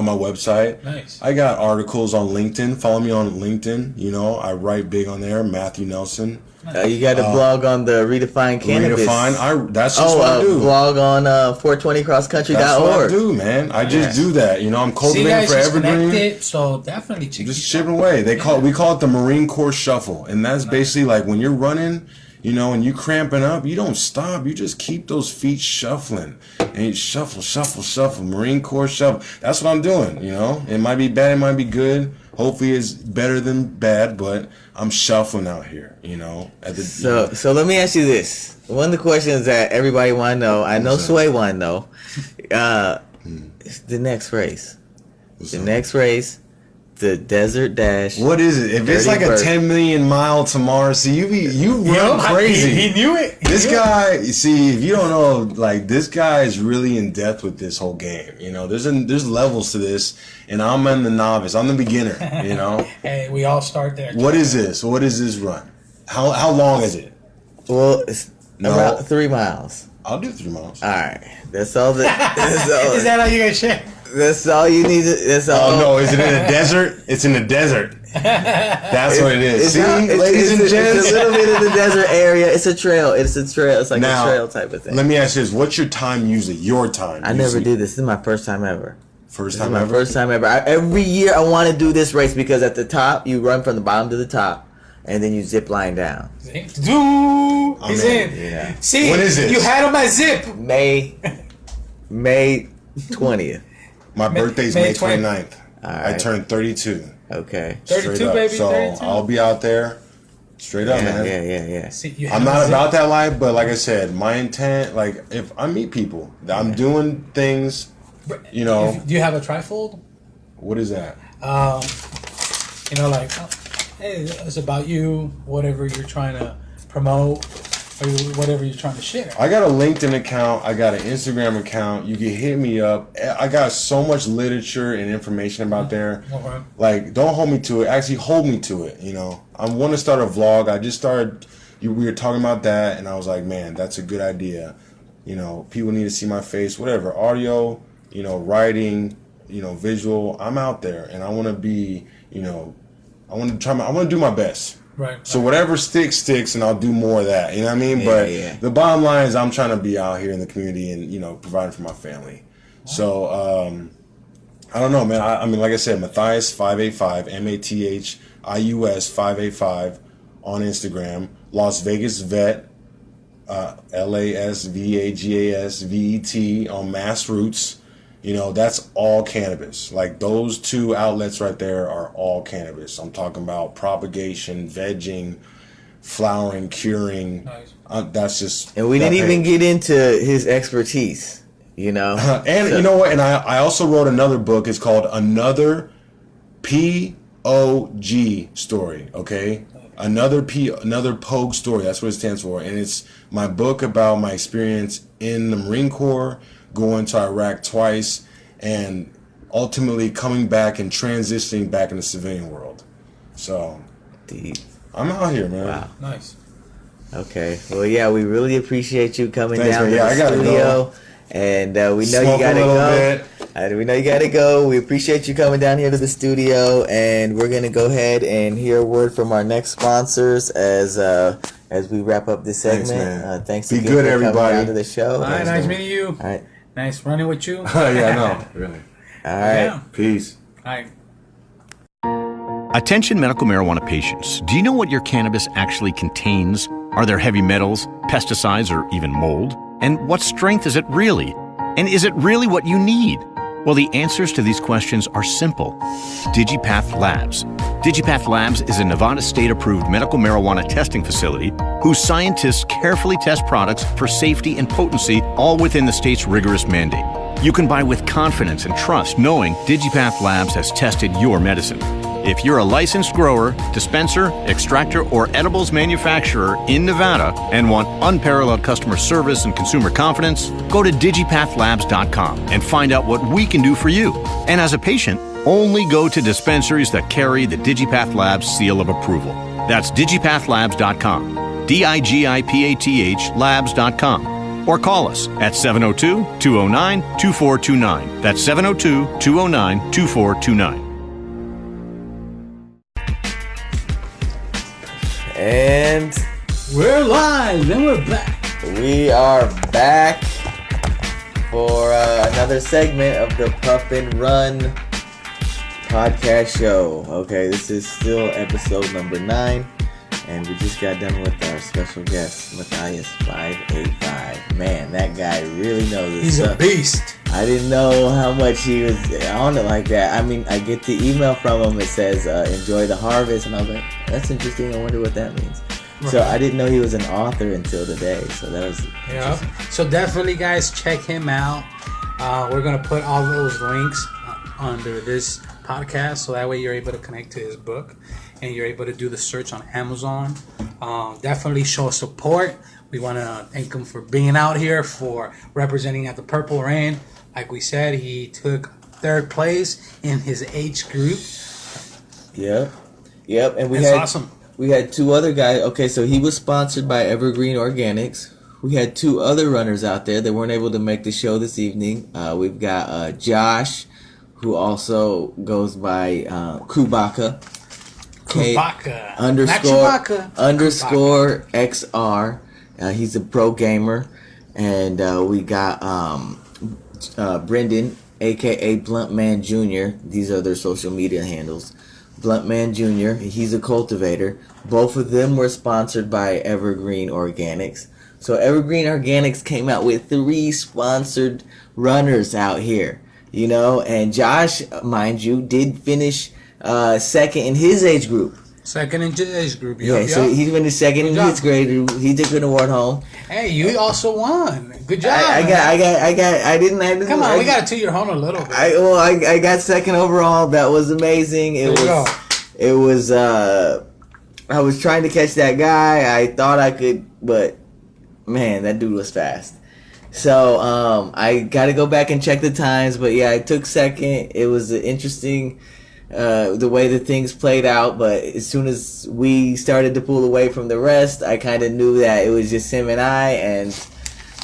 C: my website.
A: Nice.
C: I got articles on LinkedIn. Follow me on LinkedIn. You know, I write big on there. Matthew Nelson.
B: You got a blog on the Redefine Cannabis.
C: That's just what I do.
B: Blog on
C: That's what I
B: 420crosscountry.org.
C: do, man. I just do that. You know, I'm
A: See,
C: cultivating
A: guys,
C: for
A: just
C: evergreen.
A: connected, so definitely check
C: Just
A: it
C: chipping away. We call it the Marine Corps Shuffle, and that's basically like when you're running, you know, and you cramping up, you don't stop. You just keep those feet shuffling, and you shuffle, shuffle, shuffle. Marine Corps Shuffle. That's what I'm doing. You know, it might be bad, it might be good. Hopefully, it's better than bad, but I'm shuffling out here. You know,
B: So let me ask you this. One of the questions that everybody want to know, I know
C: What's that?
B: Sway want to know, the next race. Next race, the Desert Dash.
C: What is it? If it's
B: Dirty
C: like a
B: Bird.
C: 10 million mile to Mars, see you run crazy.
A: He knew it.
C: This guy, you see, if you don't know, like, this guy is really in depth with this whole game. You know, there's levels to this, and I'm in the novice. I'm the beginner. You know,
A: Hey, we all start there.
C: what is this? What is this run? How long is it?
B: Well, it's
C: No.
B: about 3 miles.
C: I'll do 3 miles.
B: All right, that's all. That's
A: Is that how you guys share?
B: that's all you need. That's all.
C: Oh no, is it in a desert? It's in the desert. That's what it is. See,
B: not-
C: ladies and
B: it's
C: gents.
B: a little bit of the desert area. It's a trail. It's a trail. It's like
C: Now,
B: a trail type of thing.
C: Let me ask you this: what's your time usually? Your time?
B: I never
C: usually?
B: did this. This is my first time ever.
C: First
B: This is
C: time
B: my
C: ever.
B: first time ever. Every year I want to do this race because at the top you run from the bottom to the top, and then you zip line down.
A: Dude, he's
C: in.
A: in.
B: Yeah.
A: See,
C: When is this?
A: you had him at zip.
B: May 20th.
C: My birthday's
A: May
C: May
A: 20th.
C: 29th.
B: All
C: I
B: right.
C: turned 32.
B: Okay.
A: 32,
C: Straight up.
A: baby,
C: So
A: 32.
C: I'll be out there. Straight up,
B: Yeah,
C: man.
B: yeah.
A: See, you
C: I'm
A: had him
C: not
A: at zip.
C: about that life, but like I said, my intent, like if I meet people, I'm doing things You know.
A: Do you have a trifold?
C: What is that?
A: You know, like, hey, it's about you, whatever you're trying to promote, or whatever you're trying to share.
C: I got a LinkedIn account. I got an Instagram account. You can hit me up. I got so much literature and information about there.
A: Okay.
C: Like, don't hold me to it. Actually, hold me to it. You know, I want to start a vlog. I just started. We were talking about that, and I was like, man, that's a good idea. You know, people need to see my face. Whatever, audio. You know, writing. You know, visual. I'm out there, and I want to be. You know, I want to do my best.
A: Right.
C: So whatever sticks, and I'll do more of that. You know what I mean?
B: Yeah,
C: The bottom line is I'm trying to be out here in the community and, you know, providing for my family. Wow. So, I don't know, man. I mean, like I said, Matthias585, MATHIUS 585 on Instagram. Las Vegas Vet, LASVAGASVET on Mass Roots. You know, that's all cannabis. Like, those two outlets right there are all cannabis. I'm talking about propagation, vegging, flowering, curing.
A: Nice.
C: That's just...
B: And we didn't even get into his expertise, you know?
C: And you know what? And I also wrote another book. It's called Another POG Story, okay? Another POG Story. That's what it stands for. And it's my book about my experience in the Marine Corps, going to Iraq twice, and ultimately coming back and transitioning back in the civilian world. So,
B: Deep.
C: I'm out here, man.
B: Wow.
A: Nice.
B: Okay. Well, yeah, we really appreciate you coming
C: Thanks,
B: down
C: man.
B: to
C: I
B: the
C: gotta
B: studio.
C: go.
B: And we know
C: Smoke
B: you gotta
C: a little
B: go.
C: bit.
B: We know you gotta go. We appreciate you coming down here to the studio, and we're gonna go ahead and hear a word from our next sponsors as we wrap up this segment.
C: Thanks, man.
B: Thanks
C: Be
B: again
C: good,
B: for coming
C: everybody.
B: down to the show.
A: All right, nice meeting you.
B: All right.
A: Nice running with you.
C: Yeah, I know. Really.
B: All right.
A: Yeah.
C: Peace.
A: All right.
E: Attention medical marijuana patients. Do you know what your cannabis actually contains? Are there heavy metals, pesticides, or even mold? And what strength is it really? And is it really what you need? Well, the answers to these questions are simple. DigiPath Labs. DigiPath Labs is a Nevada state-approved medical marijuana testing facility whose scientists carefully test products for safety and potency, all within the state's rigorous mandate. You can buy with confidence and trust knowing DigiPath Labs has tested your medicine. If you're a licensed grower, dispenser, extractor, or edibles manufacturer in Nevada and want unparalleled customer service and consumer confidence, go to digipathlabs.com and find out what we can do for you. And as a patient, only go to dispensaries that carry the DigiPath Labs seal of approval. That's digipathlabs.com, DIGIPATH labs.com. Or call us at 702-209-2429. That's 702-209-2429.
B: And
A: We're live and we're back.
B: we are back for another segment of the Puff and Run podcast show. Okay, this is still episode number 9, and we just got done with our special guest, Matthias 585. Man, that guy really knows his
A: He's
B: stuff.
A: a beast.
B: I didn't know how much he was on it like that. I mean, I get the email from him. It says, enjoy the harvest. And I was like, that's interesting. I wonder what that means.
A: Right.
B: So I didn't know he was an author until today. So that was
A: Yeah. So definitely, guys, check him out. We're going to put all those links under this podcast, so that way you're able to connect to his book and you're able to do the search on Amazon. Definitely show support. We want to thank him for being out here, for representing at the Purple Rain. Like we said, he took 3rd place in his age group.
B: Yep. And
A: That's awesome.
B: We had 2 other guys. Okay, so he was sponsored by Evergreen Organics. We had 2 other runners out there that weren't able to make the show this evening. We've got Josh, who also goes by Kubaka.
A: Chewbacca.
B: Underscore XR. He's a pro gamer. And we got Brendan, aka Bluntman Jr. These are their social media handles. Bluntman Jr. He's a cultivator. Both of them were sponsored by Evergreen Organics. So Evergreen Organics came out with 3 sponsored runners out here. You know, and Josh, mind you, did finish 2nd in his age group.
A: Second in age group.
B: Yeah, so he went to second in his grade. He took an award home.
A: Hey, you also won. Good job.
B: I didn't.
A: Come on, we got to toot your horn a little bit.
B: I got second overall. That was amazing. It was. I was trying to catch that guy. I thought I could, but man, that dude was fast. So I got to go back and check the times. But yeah, I took second. It was interesting. The way that things played out, but as soon as we started to pull away from the rest, I kind of knew that it was just him and I. And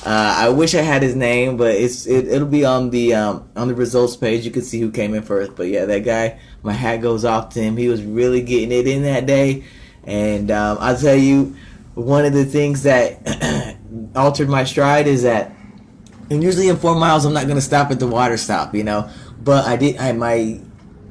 B: I wish I had his name, but it'll be on the results page. You can see who came in first. But yeah, that guy, my hat goes off to him. He was really getting it in that day, and I'll tell you, one of the things that altered my stride is that, and usually in 4 miles, I'm not gonna stop at the water stop, but my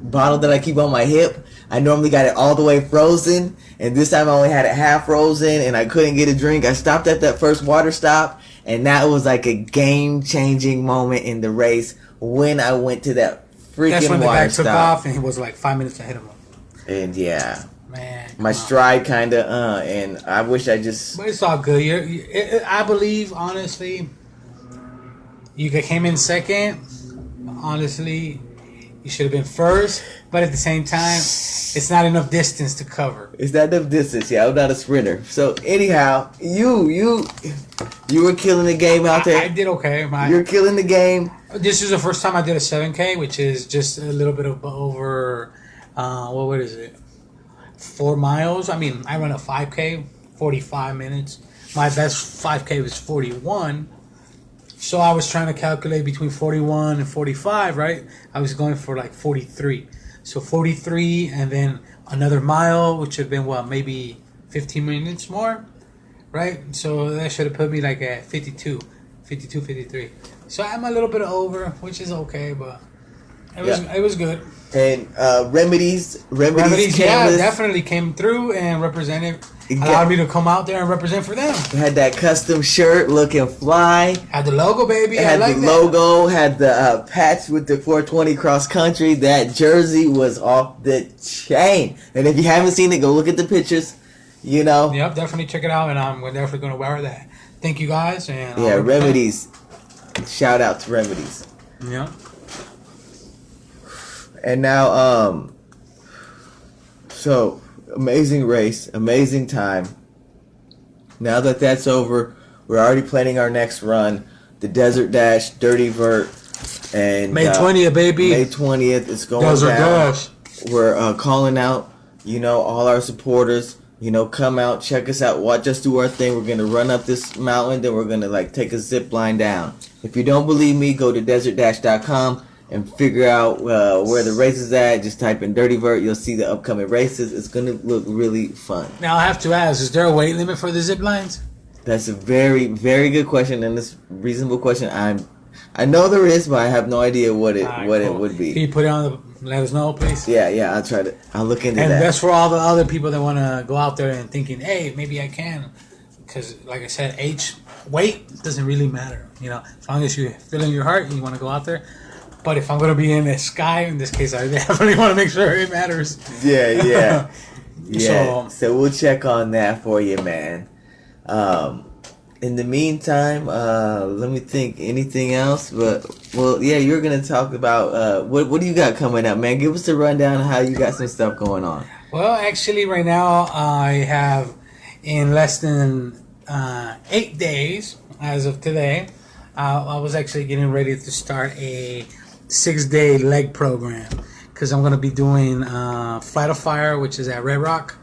B: bottle that I keep on my hip, I normally got it all the way frozen, and this time I only had it half frozen, and I couldn't get a drink. I stopped at that first water stop, and that was like a game-changing moment in the race when I went to that freaking water stop. That's when the guy took off,
A: and he was like 5 minutes ahead of him.
B: And yeah,
A: man,
B: my stride kind of, and I wish I just.
A: But it's all good. I believe, honestly, you came in second. Honestly, you should have been first, but at the same time, it's not enough distance to cover.
B: It's not enough distance. Yeah, I'm not a sprinter. So anyhow, you were killing the game out there.
A: I did okay.
B: You're killing the game.
A: This is the first time I did a 7K, which is just a little bit over. What is it? 4 miles. I mean, I run a 5K, 45 minutes. My best 5K was 41. So I was trying to calculate between 41 and 45, right? I was going for like 43. So 43 and then another mile, which would have been, maybe 15 minutes more, right? So that should have put me like at 52, 53. So I'm a little bit over, which is okay, but it was good.
B: And Remedies
A: definitely came through and represented. Allowed me to come out there and represent for them.
B: Had that custom shirt looking fly.
A: Had the logo, baby.
B: Had the logo. Had the patch with the 420 cross country. That jersey was off the chain. And if you haven't seen it, go look at the pictures. Yep,
A: definitely check it out, and I'm definitely going to wear that. Thank you guys. And
B: Remedies. Shout out to Remedies.
A: Yeah.
B: And now, so amazing race, amazing time. Now that that's over, we're already planning our next run, the Desert Dash, Dirty Vert, and
A: May 20th, baby.
B: May 20th, it's going
A: Desert
B: down.
A: Dash.
B: We're calling out, all our supporters. Come out, check us out, watch us do our thing. We're gonna run up this mountain, then we're gonna take a zip line down. If you don't believe me, go to desertdash.com. and figure out where the race is at. Just type in Dirty Vert. You'll see the upcoming races. It's going to look really fun.
A: Now, I have to ask, is there a weight limit for the zip lines?
B: That's a very, very good question, and it's a reasonable question. I know there is, but I have no idea what it would be.
A: Can you put it on let us know, please?
B: Yeah, I'll look into that.
A: And that's for all the other people that want to go out there and thinking, hey, maybe I can. Because, like I said, weight doesn't really matter. As long as you feel in your heart and you want to go out there. But if I'm going to be in the sky, in this case, I definitely want to make sure it matters.
B: Yeah. So we'll check on that for you, man. In the meantime, let me think. Anything else? You're going to talk about what do you got coming up, man? Give us a rundown of how you got some stuff going on.
A: Well, actually, right now, I have, in less than 8 days, as of today, I was actually getting ready to start a 6-day leg program because I'm going to be doing Flight of Fire, which is at Red Rock.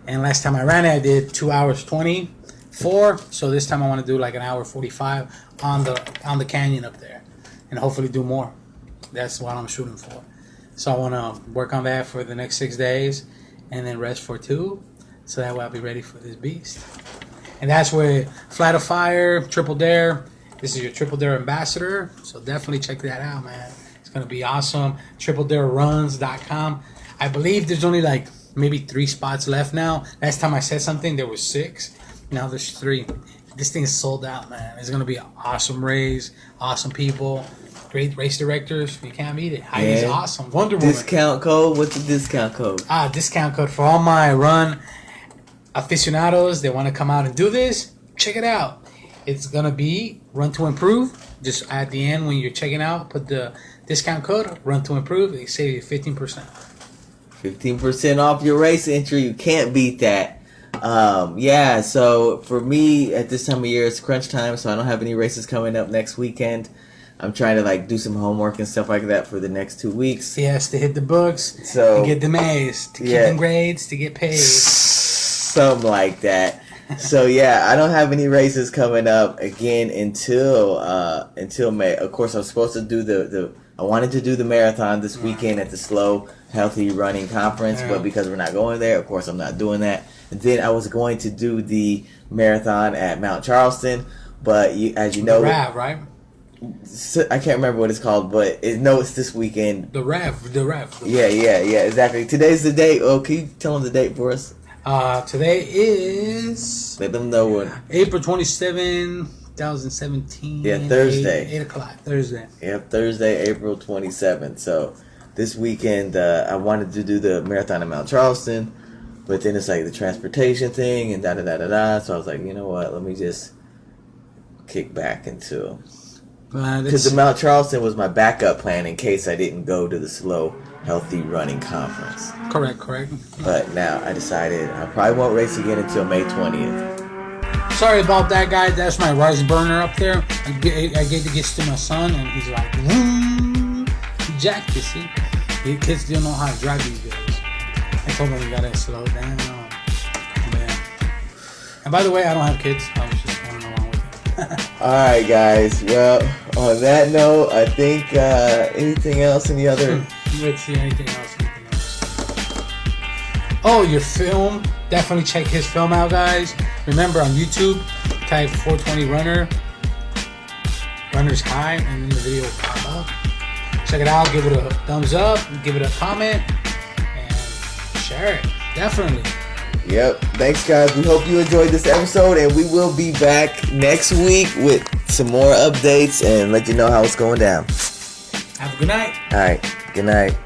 A: And last time I ran it, I did 2 hours 24. So this time I want to do like an hour 45 on the canyon up there, and hopefully do more. That's what I'm shooting for. So I want to work on that for the next 6 days, and then rest for 2, so that way I'll be ready for this beast. And that's where Flight of Fire, Triple Dare. This is your Triple Dare ambassador, so definitely check that out, man. It's going to be awesome. TripleDareRuns.com. I believe there's only maybe 3 spots left now. Last time I said something, there was 6. Now there's 3. This thing is sold out, man. It's going to be an awesome race, awesome people. Great race directors. You can't beat it. Heidi's awesome. Wonder Woman.
B: Discount code? What's the discount code?
A: Discount code for all my run aficionados. They want to come out and do this. Check it out. It's going to be Run to Improve. Just at the end when you're checking out, put the discount code Run to Improve. They save you 15%.
B: 15% off your race entry. You can't beat that. So for me, at this time of year, it's crunch time, so I don't have any races coming up next weekend. I'm trying to like do some homework and stuff like that for the next 2 weeks.
A: Yes, to hit the books,
B: so
A: to get them A's, to keep them grades, to get paid.
B: Something like that. So I don't have any races coming up again until May. Of course, I was supposed to do I wanted to do the marathon this weekend at the Slow Healthy Running Conference, but because we're not going there, of course, I'm not doing that. And then I was going to do the marathon at Mount Charleston, but as you know,
A: the RAV, right?
B: I can't remember what it's called, but it's this weekend.
A: The RAV.
B: Yeah, exactly. Today's the date. Oh, can you tell them the date for us?
A: Today is...
B: Let them know when.
A: April 27, 2017.
B: Yeah, Thursday.
A: 8 o'clock, Thursday.
B: Yep, Thursday, April 27th. So this weekend, I wanted to do the marathon in Mount Charleston, but then it's like the transportation thing and da-da-da-da-da. So I was like, you know what? Let me just kick back into... Because the Mount Charleston was my backup plan in case I didn't go to the Slow Healthy Running Conference.
A: Correct.
B: But now I decided I probably won't race again until May 20th.
A: Sorry about that, guys. That's my rice burner up there. I gave the gifts to my son, and he's like, woo! He jacked it, see? The kids don't know how to drive these days. I told him you gotta slow down. Yeah. And by the way, I don't have kids. I was just going along with it.
B: Alright, guys. Well, on that note, I think anything else? Any other?
A: Let's see, anything else? Oh, your film. Definitely check his film out, guys. Remember, on YouTube, type 420 Runner's High, and then the video will pop up. Check it out. Give it a thumbs up. Give it a comment. And share it. Definitely.
B: Yep. Thanks, guys. We hope you enjoyed this episode, and we will be back next week with some more updates and let you know how it's going down.
A: Have a good night.
B: All right. Good night.